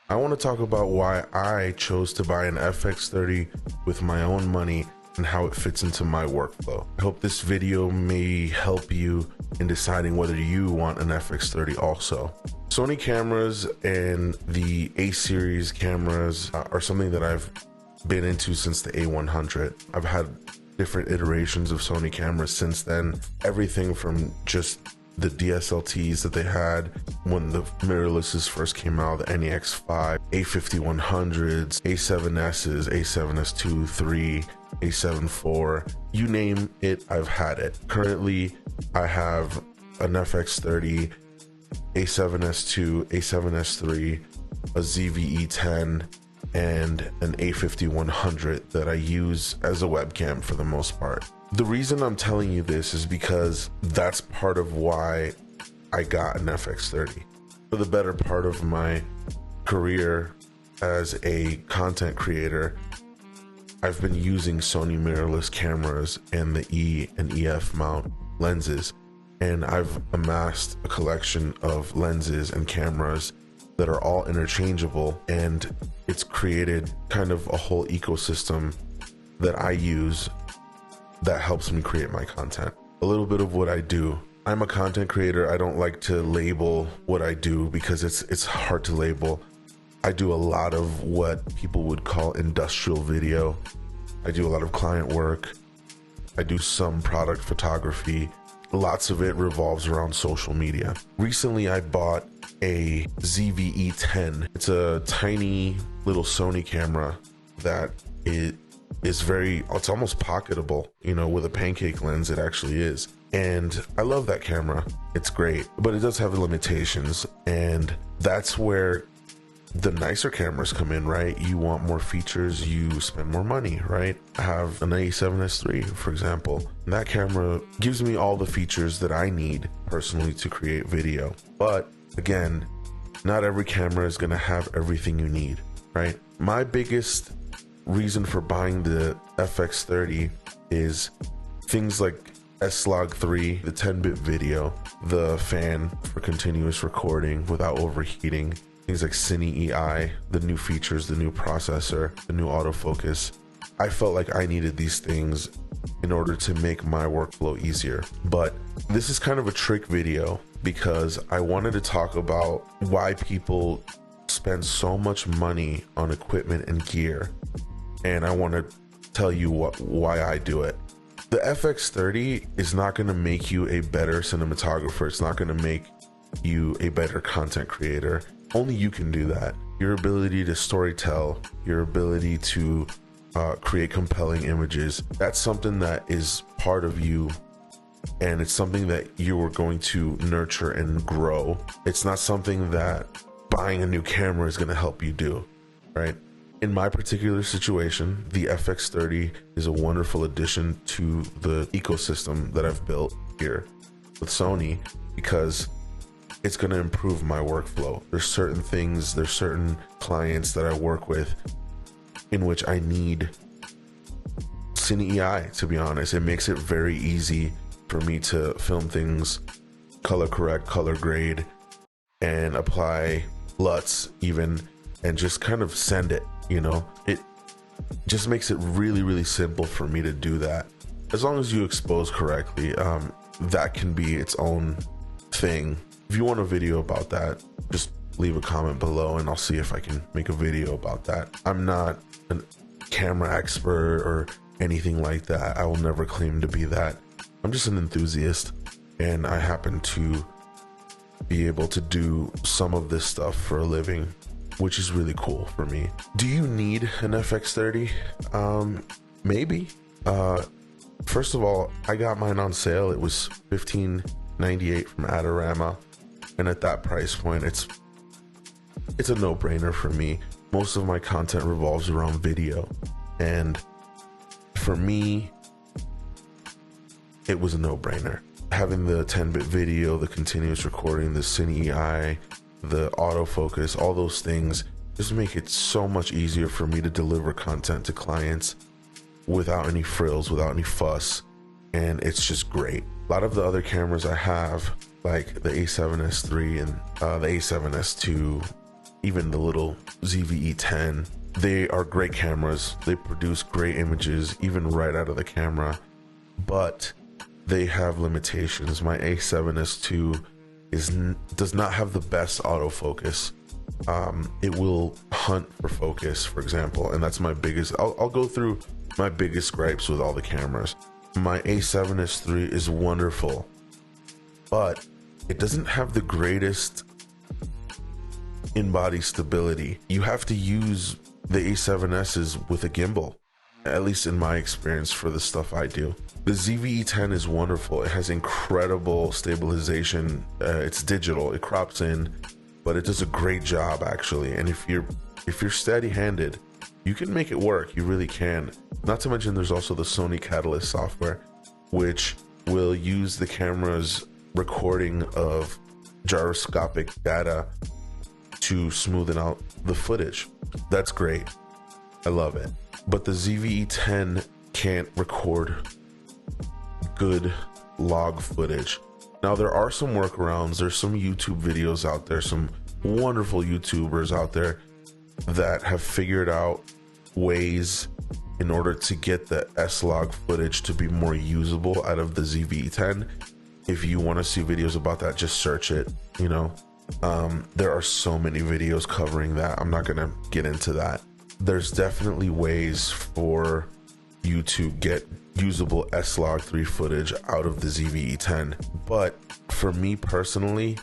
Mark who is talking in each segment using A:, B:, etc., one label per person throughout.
A: I want to talk about why I chose to buy an FX30 with my own money and how it fits into my workflow. I hope this video may help you in deciding whether you want an FX30 also. Sony cameras and the A series cameras are something that I've been into since the A100. I've had different iterations of Sony cameras since then, everything from just the DSLTs that they had when the mirrorlesses first came out, the NEX5, A5100s, A7Ss, A7S2, 3, A7 IV, you name it, I've had it. Currently, I have an FX30, A7S2, A7S3, a ZVE10, and an A5100 that I use as a webcam for the most part. The reason I'm telling you this is because that's part of why I got an FX30. For the better part of my career as a content creator, I've been using Sony mirrorless cameras and the E and EF mount lenses, and I've amassed a collection of lenses and cameras that are all interchangeable, and it's created kind of a whole ecosystem that I use that helps me create my content. A little bit of what I do. I'm a content creator. I don't like to label what I do because it's hard to label. I do a lot of what people would call industrial video. I do a lot of client work. I do some product photography. Lots of it revolves around social media. Recently, I bought a ZVE10. It's a tiny little Sony camera that it's almost pocketable, you know, with a pancake lens. It actually is. And I love that camera. It's great, but it does have limitations. And that's where the nicer cameras come in, right? You want more features, you spend more money, right? I have an A7S3, for example. And that camera gives me all the features that I need personally to create video. But again, not every camera is gonna have everything you need, right? My biggest reason for buying the FX30 is things like S-Log3, the 10-bit video, the fan for continuous recording without overheating, things like Cine EI, the new features, the new processor, the new autofocus. I felt like I needed these things in order to make my workflow easier. But this is kind of a trick video because I wanted to talk about why people spend so much money on equipment and gear. And I want to tell you why I do it. The FX30 is not going to make you a better cinematographer. It's not going to make you a better content creator. Only you can do that. Your ability to storytell, your ability to create compelling images, that's something that is part of you, and it's something that you are going to nurture and grow. It's not something that buying a new camera is going to help you do, right? In my particular situation, the FX30 is a wonderful addition to the ecosystem that I've built here with Sony because it's going to improve my workflow. There's certain things, there's certain clients that I work with in which I need Cine EI, to be honest. It makes it very easy for me to film things, color correct, color grade, and apply LUTs even, and just kind of send it, you know? It just makes it really, really simple for me to do that. As long as you expose correctly, that can be its own thing. If you want a video about that, just leave a comment below and I'll see if I can make a video about that. I'm not a camera expert or anything like that. I will never claim to be that. I'm just an enthusiast, and I happen to be able to do some of this stuff for a living, which is really cool for me. Do you need an FX30? Maybe. First of all, I got mine on sale. It was $15.98 from Adorama. And at that price point, it's a no-brainer for me. Most of my content revolves around video, and for me, it was a no-brainer. Having the 10-bit video, the continuous recording, the Cine EI, the autofocus, all those things just make it so much easier for me to deliver content to clients without any frills, without any fuss, and it's just great. A lot of the other cameras I have, like the A7S3 and the A7S2, even the little ZV-E10. They are great cameras. They produce great images, even right out of the camera, but they have limitations. My A7S II does not have the best autofocus. It will hunt for focus, for example, and that's my biggest. I'll go through my biggest gripes with all the cameras. My A7S III is wonderful, but it doesn't have the greatest in-body stability. You have to use the A7S's with a gimbal, at least in my experience for the stuff I do. The ZV-E10 is wonderful. It has incredible stabilization. It's digital, it crops in, but it does a great job actually. And if you're steady-handed, you can make it work. You really can. Not to mention there's also the Sony Catalyst software, which will use the camera's recording of gyroscopic data to smoothen out the footage. That's great. I love it. But the ZV-E10 can't record good log footage. Now there are some workarounds. There's some YouTube videos out there, some wonderful YouTubers out there that have figured out ways in order to get the S-Log footage to be more usable out of the ZV-E10. If you want to see videos about that, just search it, you know. There are so many videos covering that. I'm not gonna get into that. There's definitely ways for you to get usable S-Log 3 footage out of the ZV-E10, but for me personally,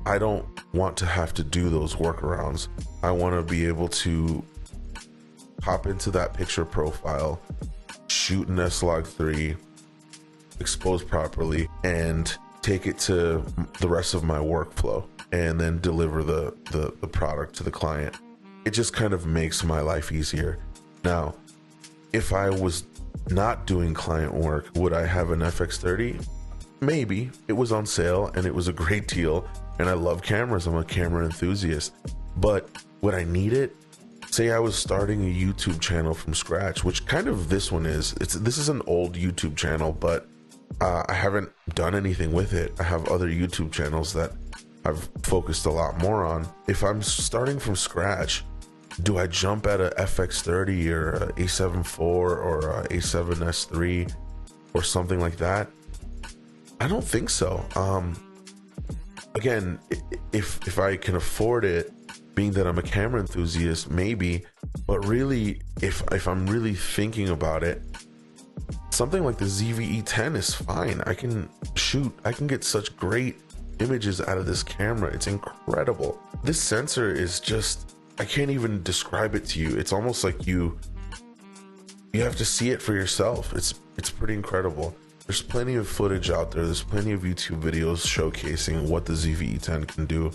A: I don't want to have to do those workarounds. I want to be able to hop into that picture profile, shoot an S-Log 3, expose properly, and take it to the rest of my workflow, and then deliver the product to the client. It just kind of makes my life easier. Now, if I was not doing client work, would I have an FX30? Maybe. It was on sale and it was a great deal, and I love cameras. I'm a camera enthusiast. But would I need it? Say I was starting a YouTube channel from scratch, which kind of this one is. This is an old YouTube channel, but I haven't done anything with it. I have other YouTube channels that I've focused a lot more on. If I'm starting from scratch, do I jump at a FX30 or a A7 IV or a A7S III or something like that? I don't think so. Again, if I can afford it, being that I'm a camera enthusiast, maybe, but really, if I'm really thinking about it, something like the ZV-E10 is fine. I can get such great images out of this camera. It's incredible. This sensor is just, I can't even describe it to you. It's almost like you have to see it for yourself. It's pretty incredible. There's plenty of footage out there. There's plenty of YouTube videos showcasing what the ZV-E10 can do.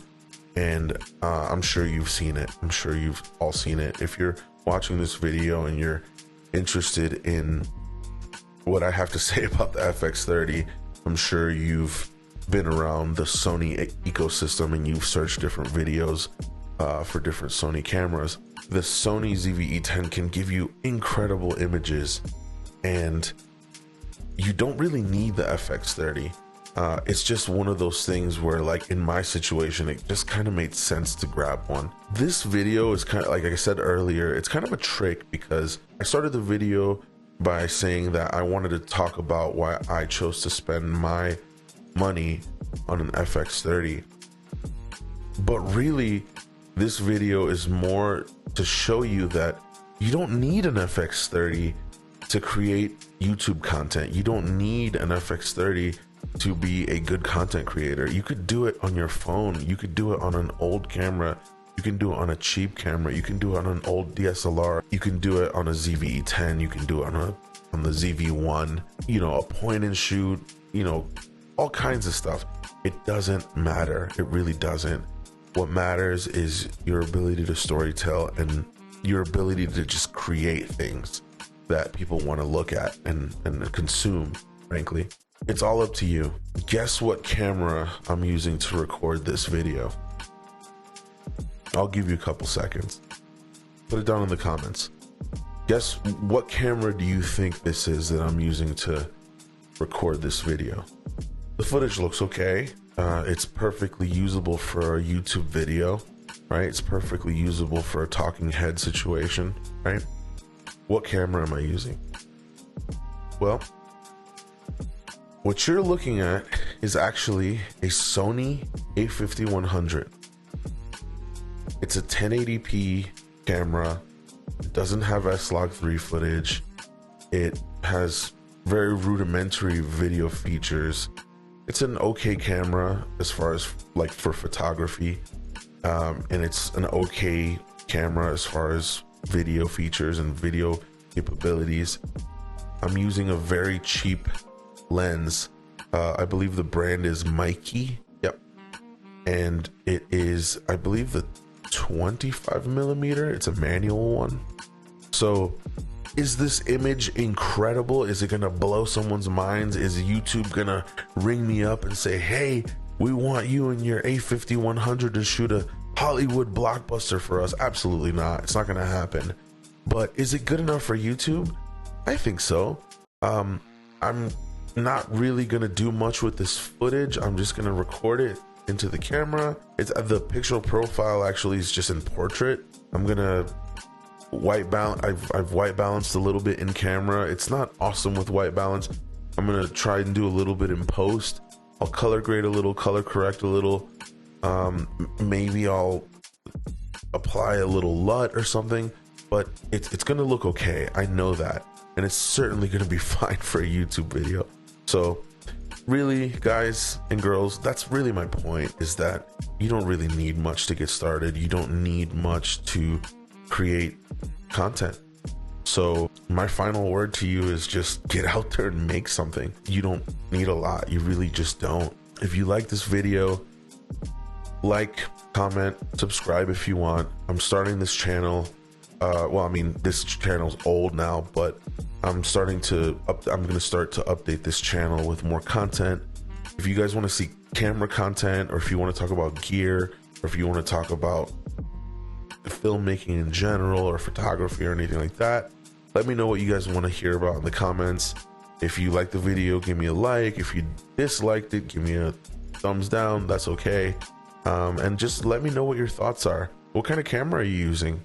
A: And I'm sure you've seen it. I'm sure you've all seen it. If you're watching this video and you're interested in what I have to say about the FX30, I'm sure you've been around the Sony ecosystem and you've searched different videos for different Sony cameras. The Sony ZV-E10 can give you incredible images, and you don't really need the FX30. It's just one of those things where, like in my situation, it just kind of made sense to grab one. This video is kind of, like I said earlier, it's kind of a trick because I started the video by saying that I wanted to talk about why I chose to spend my money on an FX30. But really, this video is more to show you that you don't need an FX30 to create YouTube content. You don't need an FX30 to be a good content creator. You could do it on your phone. You could do it on an old camera. You can do it on a cheap camera. You can do it on an old DSLR. You can do it on a ZV-E10. You can do it on the ZV-1, you know, a point and shoot, you know, all kinds of stuff. It doesn't matter. It really doesn't. What matters is your ability to storytell and your ability to just create things that people want to look at and consume, frankly. It's all up to you. Guess what camera I'm using to record this video? I'll give you a couple seconds. Put it down in the comments. Guess what camera do you think this is that I'm using to record this video? The footage looks okay. It's perfectly usable for a YouTube video. right? It's perfectly usable for a talking head situation, right? What camera am I using? Well, what you're looking at is actually a Sony FX30. It's a 1080p camera. It doesn't have S-Log3 footage. It has very rudimentary video features. It's an okay camera as far as like for photography, and it's an okay camera as far as video features and video capabilities. I'm using a very cheap lens. I believe the brand is Mikey. Yep. And it is, I believe, the 25mm. It's a manual one. So is this image incredible? Is it gonna blow someone's minds? Is YouTube gonna ring me up and say, hey, we want you and your A5100 to shoot a Hollywood blockbuster for us? Absolutely not. It's not gonna happen. But is it good enough for YouTube? I think so. I'm not really gonna do much with this footage. I'm just gonna record it into the camera. It's the pixel profile actually is just in portrait. I'm gonna white balance. I've white balanced a little bit in camera. It's not awesome with white balance. I'm gonna try and do a little bit in post. I'll color grade a little, color correct a little. Maybe I'll apply a little LUT or something, but it's gonna look okay. I know that, and it's certainly gonna be fine for a YouTube video. So really, guys and girls, that's really my point, is that you don't really need much to get started. You don't need much to create content. So my final word to you is just get out there and make something. You don't need a lot. You really just don't. If you like this video, like, comment, subscribe if you want. I'm starting this channel. Well, I mean, this channel's old now, but I'm going to start to update this channel with more content. If you guys want to see camera content, or if you want to talk about gear, or if you want to talk about filmmaking in general or photography or anything like that, let me know what you guys want to hear about in the comments. If you like the video, give me a like. If you disliked it, give me a thumbs down. That's okay. And just let me know what your thoughts are. What kind of camera are you using?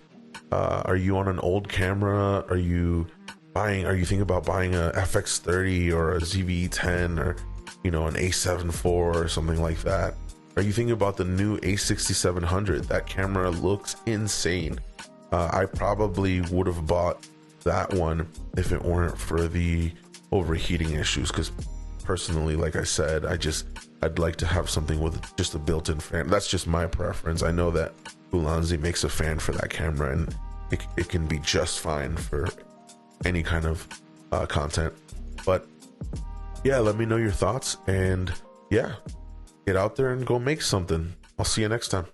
A: Are you on an old camera? Are you thinking about buying a FX30 or a ZV-E10 or, you know, an A7 IV or something like that? Are you thinking about the new A6700? That camera looks insane. I probably would have bought that one if it weren't for the overheating issues, because personally, like I said, I'd like to have something with just a built-in fan. That's just my preference. I know that Ulanzi makes a fan for that camera, and it can be just fine for any kind of content. But yeah, let me know your thoughts, and yeah, get out there and go make something. I'll see you next time.